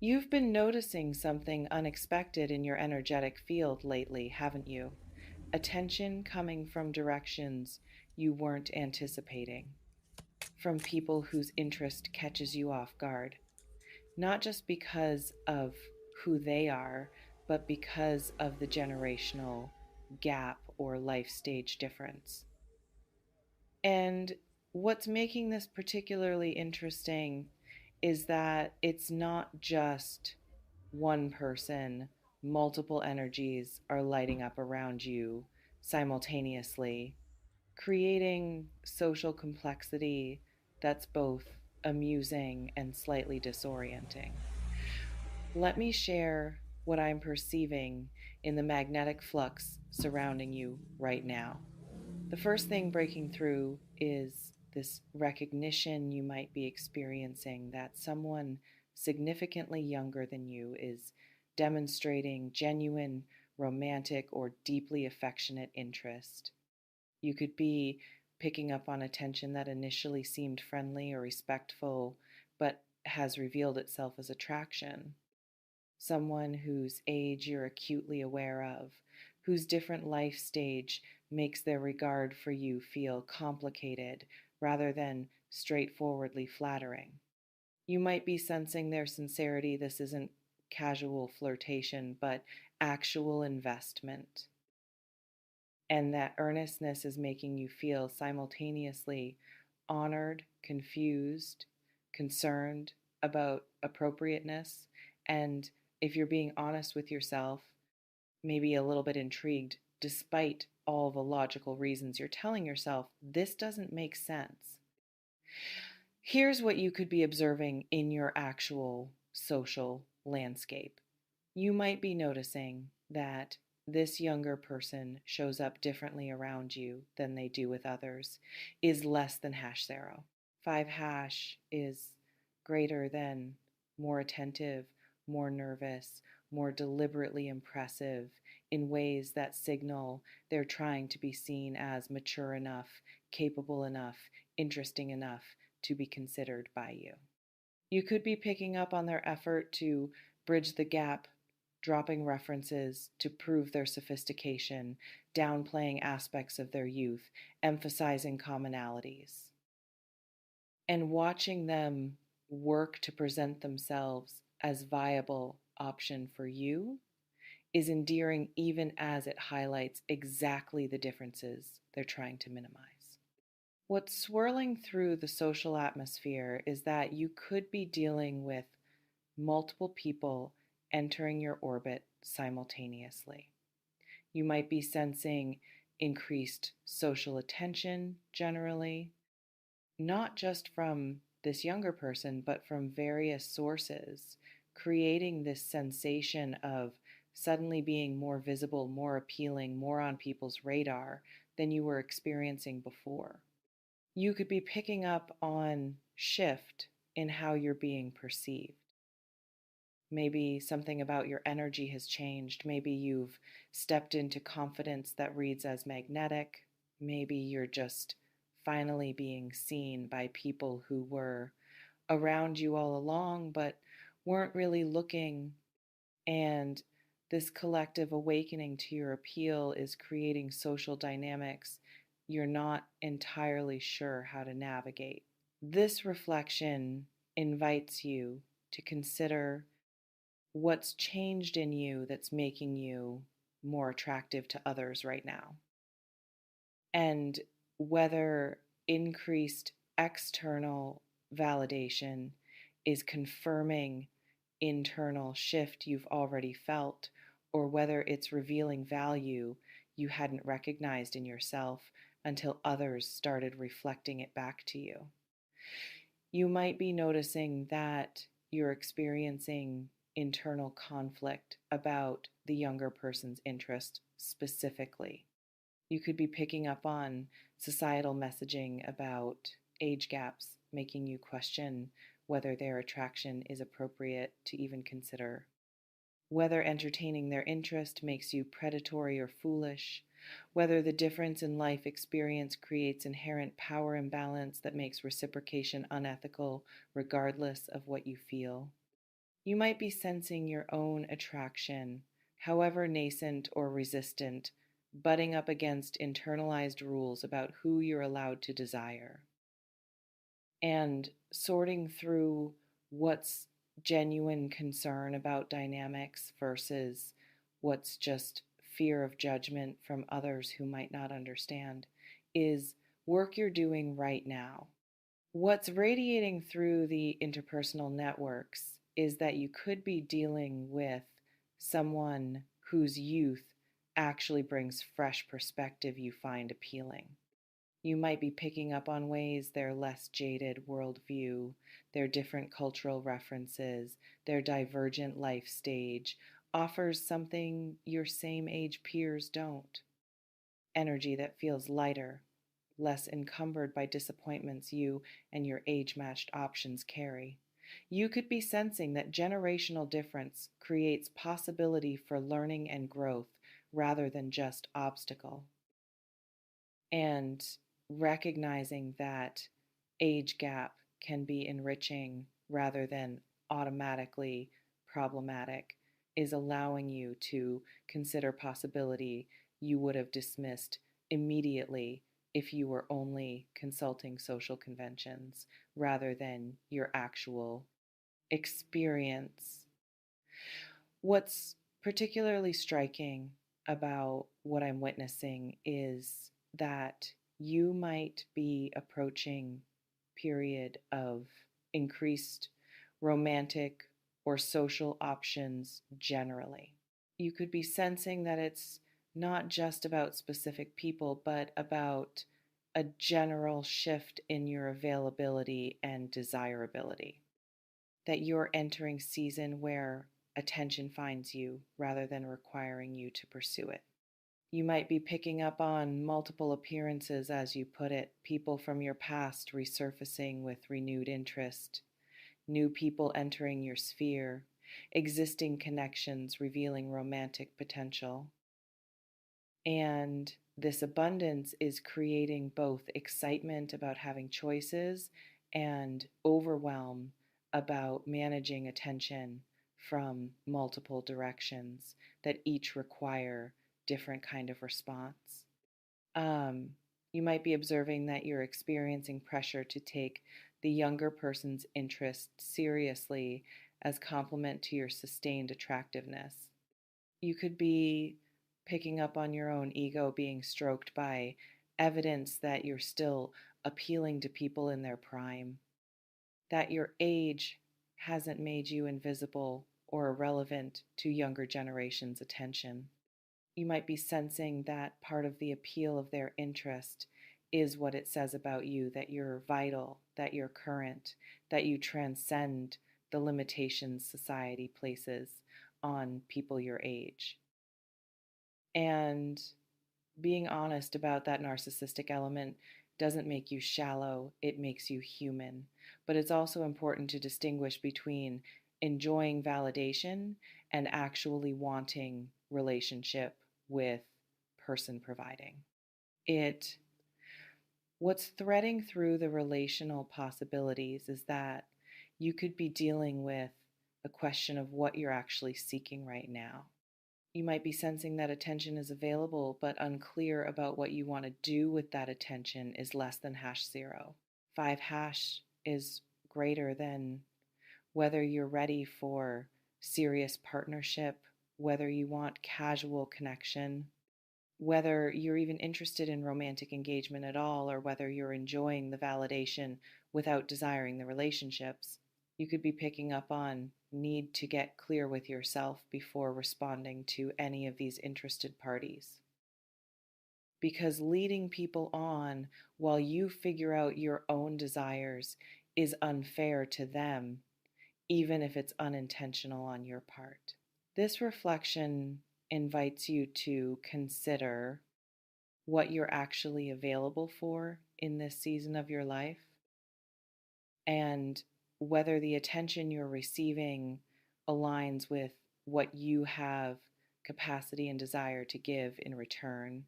You've been noticing something unexpected in your energetic field lately, haven't you? Attention coming from directions you weren't anticipating, from people whose interest catches you off guard, not just because of who they are, but because of the generational gap or life stage difference. And what's making this particularly interesting is that it's not just one person, multiple energies are lighting up around you simultaneously, creating social complexity that's both amusing and slightly disorienting. Let me share what I'm perceiving in the magnetic flux surrounding you right now. The first thing breaking through is this recognition you might be experiencing that someone significantly younger than you is demonstrating genuine, romantic, or deeply affectionate interest. You could be picking up on attention that initially seemed friendly or respectful, but has revealed itself as attraction. Someone whose age you're acutely aware of, whose different life stage makes their regard for you feel complicated rather than straightforwardly flattering. You might be sensing their sincerity. This isn't casual flirtation, but actual investment. And that earnestness is making you feel simultaneously honored, confused, concerned about appropriateness, and if you're being honest with yourself, maybe a little bit intrigued despite all the logical reasons you're telling yourself this doesn't make sense. Here's what you could be observing in your actual social landscape. You might be noticing that this younger person shows up differently around you than they do with others, is less than hash zero. 5 hash is greater than more attentive, more nervous, more deliberately impressive in ways that signal they're trying to be seen as mature enough, capable enough, interesting enough to be considered by you. You could be picking up on their effort to bridge the gap, dropping references to prove their sophistication, downplaying aspects of their youth, emphasizing commonalities, and watching them work to present themselves as viable option for you is endearing even as it highlights exactly the differences they're trying to minimize. What's swirling through the social atmosphere is that you could be dealing with multiple people entering your orbit simultaneously. You might be sensing increased social attention generally, not just from this younger person, but from various sources, creating this sensation of suddenly being more visible, more appealing, more on people's radar than you were experiencing before. You could be picking up on shift in how you're being perceived. Maybe something about your energy has changed. Maybe you've stepped into confidence that reads as magnetic. Maybe you're just finally being seen by people who were around you all along but weren't really looking. And this collective awakening to your appeal is creating social dynamics you're not entirely sure how to navigate. This reflection invites you to consider what's changed in you that's making you more attractive to others right now, and whether increased external validation is confirming internal shift you've already felt, or whether it's revealing value you hadn't recognized in yourself until others started reflecting it back to you. You might be noticing that you're experiencing internal conflict about the younger person's interest specifically. You could be picking up on societal messaging about age gaps, making you question whether their attraction is appropriate to even consider, whether entertaining their interest makes you predatory or foolish, whether the difference in life experience creates inherent power imbalance that makes reciprocation unethical regardless of what you feel. You might be sensing your own attraction, however nascent or resistant, butting up against internalized rules about who you're allowed to desire, and sorting through what's genuine concern about dynamics versus what's just fear of judgment from others who might not understand is work you're doing right now. What's radiating through the interpersonal networks is that you could be dealing with someone whose youth actually brings fresh perspective you find appealing. You might be picking up on ways their less jaded worldview, their different cultural references, their divergent life stage offers something your same age peers don't. Energy that feels lighter, less encumbered by disappointments you and your age matched options carry. You could be sensing that generational difference creates possibility for learning and growth rather than just obstacle. And recognizing that age gap can be enriching rather than automatically problematic is allowing you to consider possibility you would have dismissed immediately if you were only consulting social conventions rather than your actual experience. What's particularly striking about what I'm witnessing is that you might be approaching period of increased romantic or social options generally. You could be sensing that it's not just about specific people, but about a general shift in your availability and desirability. That you're entering season where attention finds you rather than requiring you to pursue it. You might be picking up on multiple appearances, as you put it, people from your past resurfacing with renewed interest, new people entering your sphere, existing connections revealing romantic potential. And this abundance is creating both excitement about having choices and overwhelm about managing attention from multiple directions that each require different kind of response. Um, you might be observing that you're experiencing pressure to take the younger person's interest seriously as complement to your sustained attractiveness. You could be picking up on your own ego being stroked by evidence that you're still appealing to people in their prime, that your age hasn't made you invisible or irrelevant to younger generations' attention. You might be sensing that part of the appeal of their interest is what it says about you, that you're vital, that you're current, that you transcend the limitations society places on people your age. And being honest about that narcissistic element doesn't make you shallow, it makes you human. But it's also important to distinguish between enjoying validation and actually wanting relationship with person providing. It What's threading through the relational possibilities is that you could be dealing with a question of what you're actually seeking right now. You might be sensing that attention is available, but unclear about what you want to do with that attention is less than #0. 5 is greater than whether you're ready for serious partnership, whether you want casual connection, whether you're even interested in romantic engagement at all, or whether you're enjoying the validation without desiring the relationships. You could be picking up on need to get clear with yourself before responding to any of these interested parties. Because leading people on while you figure out your own desires is unfair to them, even if it's unintentional on your part. This reflection invites you to consider what you're actually available for in this season of your life and whether the attention you're receiving aligns with what you have capacity and desire to give in return,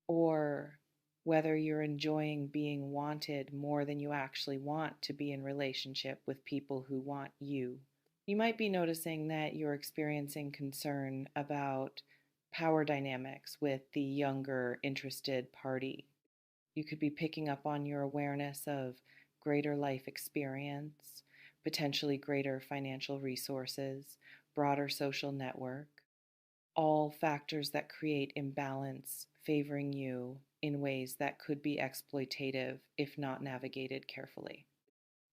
or whether you're enjoying being wanted more than you actually want to be in relationship with people who want you. You might be noticing that you're experiencing concern about power dynamics with the younger interested party. You could be picking up on your awareness of greater life experience, potentially greater financial resources, broader social network, all factors that create imbalance favoring you in ways that could be exploitative if not navigated carefully.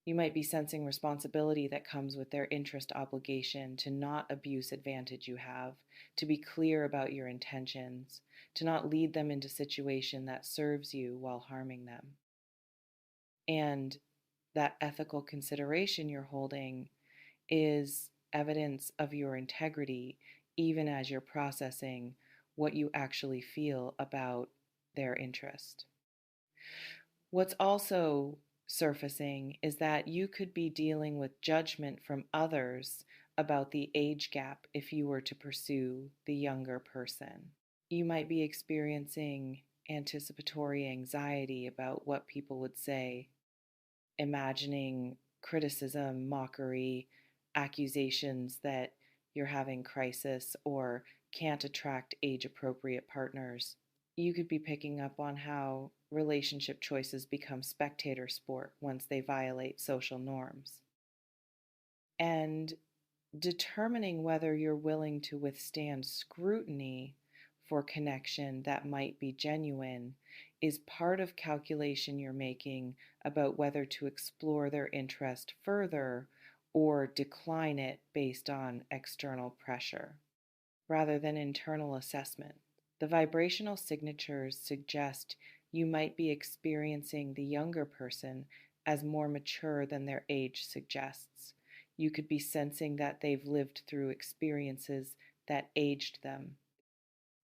You might be sensing responsibility that comes with their interest obligation to not abuse advantage you have, to be clear about your intentions, to not lead them into situation that serves you while harming them. And that ethical consideration you're holding is evidence of your integrity, even as you're processing what you actually feel about their interest. What's also surfacing is that you could be dealing with judgment from others about the age gap if you were to pursue the younger person. You might be experiencing anticipatory anxiety about what people would say, imagining criticism, mockery, accusations that you're having crisis or can't attract age appropriate partners. You could be picking up on how relationship choices become spectator sport once they violate social norms. And determining whether you're willing to withstand scrutiny for connection that might be genuine is part of calculation you're making about whether to explore their interest further or decline it based on external pressure rather than internal assessment. The vibrational signatures suggest you might be experiencing the younger person as more mature than their age suggests. You could be sensing that they've lived through experiences that aged them,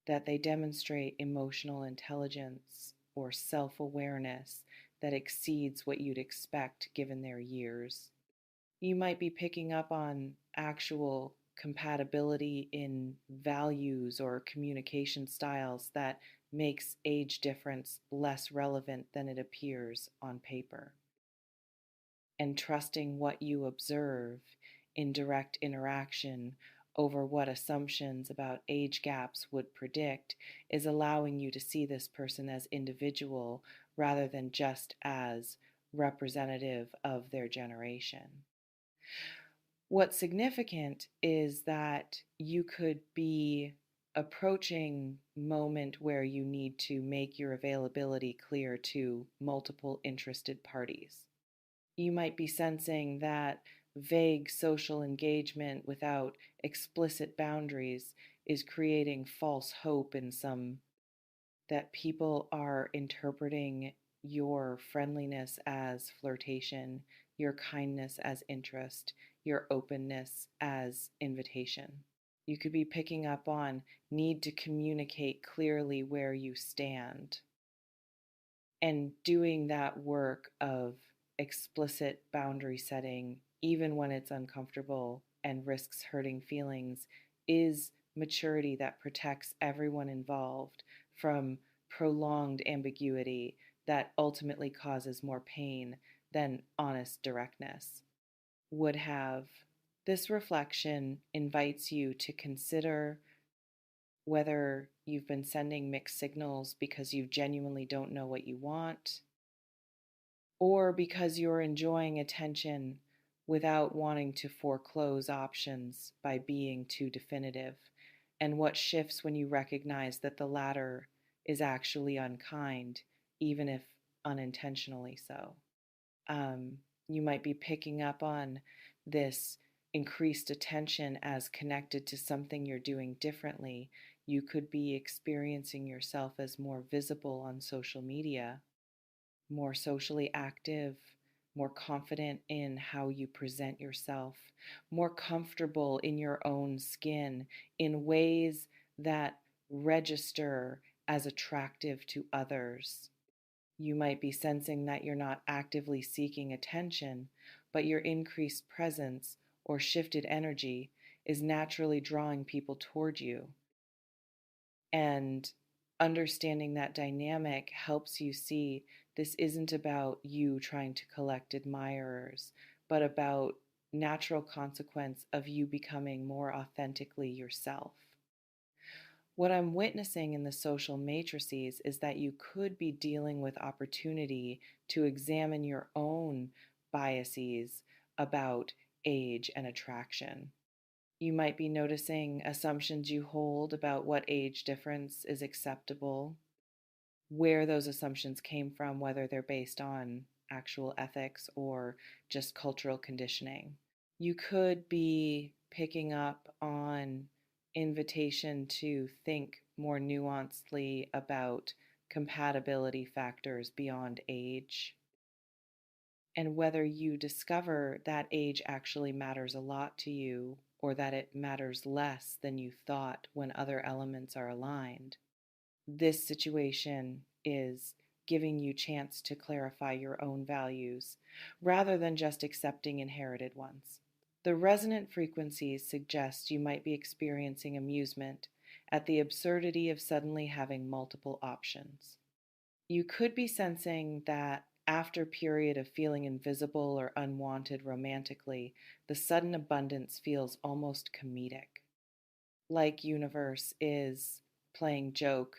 that they demonstrate emotional intelligence or self awareness that exceeds what you'd expect given their years. You might be picking up on actual compatibility in values or communication styles that makes age difference less relevant than it appears on paper. And trusting what you observe in direct interaction over what assumptions about age gaps would predict is allowing you to see this person as individual rather than just as representative of their generation. What's significant is that you could be approaching moment where you need to make your availability clear to multiple interested parties. You might be sensing that vague social engagement without explicit boundaries is creating false hope in some, that people are interpreting your friendliness as flirtation, your kindness as interest, your openness as invitation. You could be picking up on need to communicate clearly where you stand and doing that work of explicit boundary setting, even when it's uncomfortable and risks hurting feelings, is maturity that protects everyone involved from prolonged ambiguity that ultimately causes more pain than honest directness would have. This reflection invites you to consider whether you've been sending mixed signals because you genuinely don't know what you want, or because you're enjoying attention without wanting to foreclose options by being too definitive, and what shifts when you recognize that the latter is actually unkind, even if unintentionally so. You might be picking up on this increased attention as connected to something you're doing differently. You could be experiencing yourself as more visible on social media, more socially active, more confident in how you present yourself, more comfortable in your own skin in ways that register as attractive to others. You might be sensing that you're not actively seeking attention, but your increased presence or shifted energy is naturally drawing people toward you. And understanding that dynamic helps you see this isn't about you trying to collect admirers, but about natural consequence of you becoming more authentically yourself. What I'm witnessing in the social matrices is that you could be dealing with opportunity to examine your own biases about age and attraction. You might be noticing assumptions you hold about what age difference is acceptable, where those assumptions came from, whether they're based on actual ethics or just cultural conditioning. You could be picking up on invitation to think more nuancedly about compatibility factors beyond age, and whether you discover that age actually matters a lot to you or that it matters less than you thought when other elements are aligned. This situation is giving you chance to clarify your own values rather than just accepting inherited ones. The resonant frequencies suggest you might be experiencing amusement at the absurdity of suddenly having multiple options. You could be sensing that after a period of feeling invisible or unwanted romantically, the sudden abundance feels almost comedic. Like universe is playing joke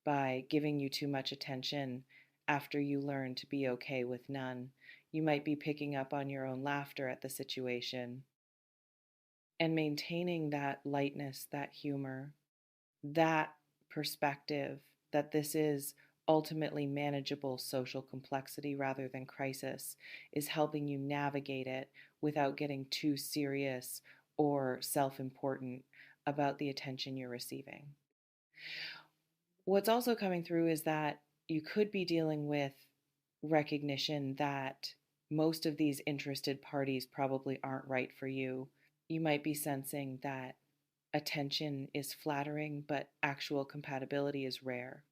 by giving you too much attention after you learn to be okay with none. You might be picking up on your own laughter at the situation and maintaining that lightness, that humor, that perspective that this is ultimately manageable social complexity rather than crisis is helping you navigate it without getting too serious or self important about the attention you're receiving. What's also coming through is that you could be dealing with recognition that most of these interested parties probably aren't right for you. You might be sensing that attention is flattering, but actual compatibility is rare.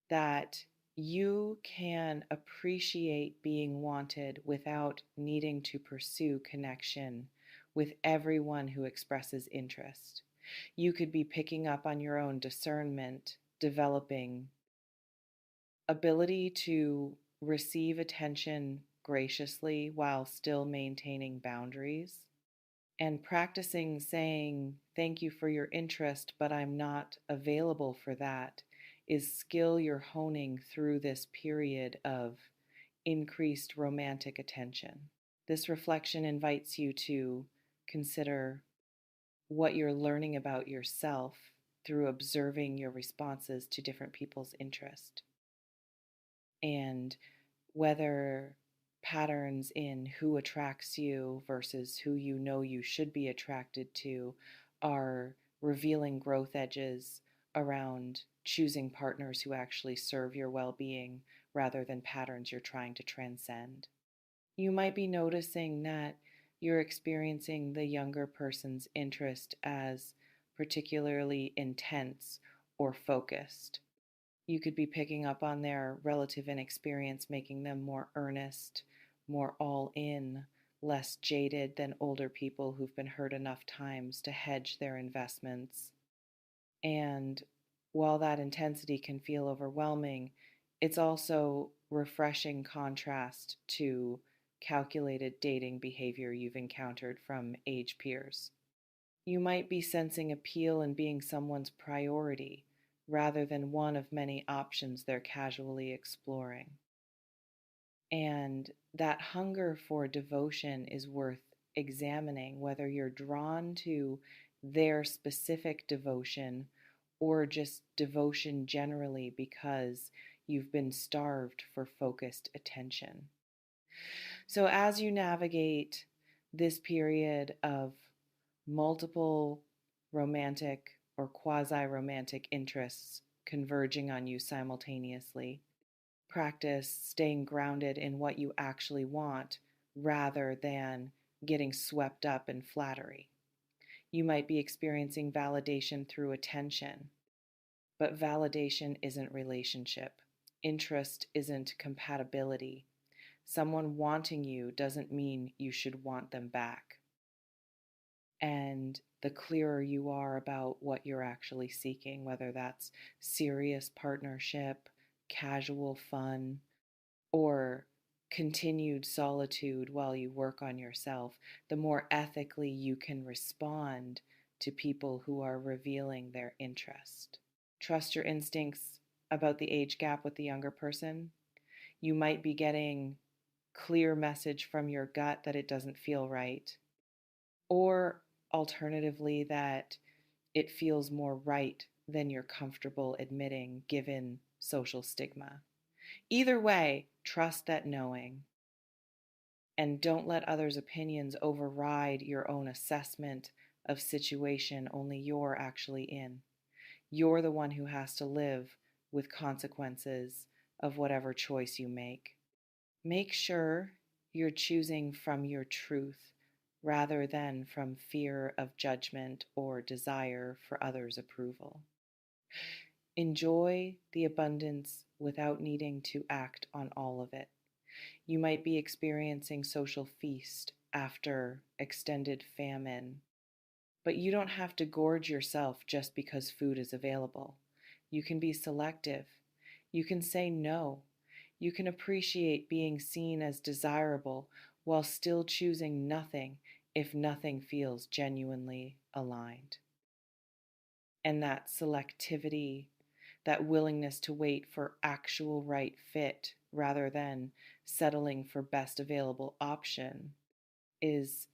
That you can appreciate being wanted without needing to pursue connection with everyone who expresses interest. You could be picking up on your own discernment, developing ability to receive attention graciously while still maintaining boundaries, and practicing saying, "Thank you for your interest, but I'm not available for that," is skill you're honing through this period of increased romantic attention. This reflection invites you to consider what you're learning about yourself through observing your responses to different people's interest, and whether patterns in who attracts you versus who you know you should be attracted to are revealing growth edges around choosing partners who actually serve your well being rather than patterns you're trying to transcend. You might be noticing that you're experiencing the younger person's interest as particularly intense or focused. You could be picking up on their relative inexperience, making them more earnest, more all in, less jaded than older people who've been hurt enough times to hedge their investments. And while that intensity can feel overwhelming, it's also refreshing contrast to calculated dating behavior you've encountered from age peers. You might be sensing appeal in being someone's priority rather than one of many options they're casually exploring. And that hunger for devotion is worth examining, whether you're drawn to their specific devotion or just devotion generally because you've been starved for focused attention. So, as you navigate this period of multiple romantic or quasi romantic interests converging on you simultaneously, practice staying grounded in what you actually want rather than getting swept up in flattery. You might be experiencing validation through attention, but validation isn't relationship. Interest isn't compatibility. Someone wanting you doesn't mean you should want them back. And the clearer you are about what you're actually seeking, whether that's serious partnership, casual fun, or continued solitude while you work on yourself, the more ethically you can respond to people who are revealing their interest. Trust your instincts about the age gap with the younger person. You might be getting clear message from your gut that it doesn't feel right, or alternatively that it feels more right than you're comfortable admitting given social stigma. Either way, trust that knowing, and don't let others' opinions override your own assessment of situation only you're actually in. You're the one who has to live with consequences of whatever choice you make. Make sure you're choosing from your truth rather than from fear of judgment or desire for others' approval. Enjoy the abundance without needing to act on all of it. You might be experiencing social feast after extended famine, but you don't have to gorge yourself just because food is available. You can be selective. You can say no. You can appreciate being seen as desirable while still choosing nothing if nothing feels genuinely aligned. And that selectivity, that willingness to wait for actual right fit rather than settling for best available option, is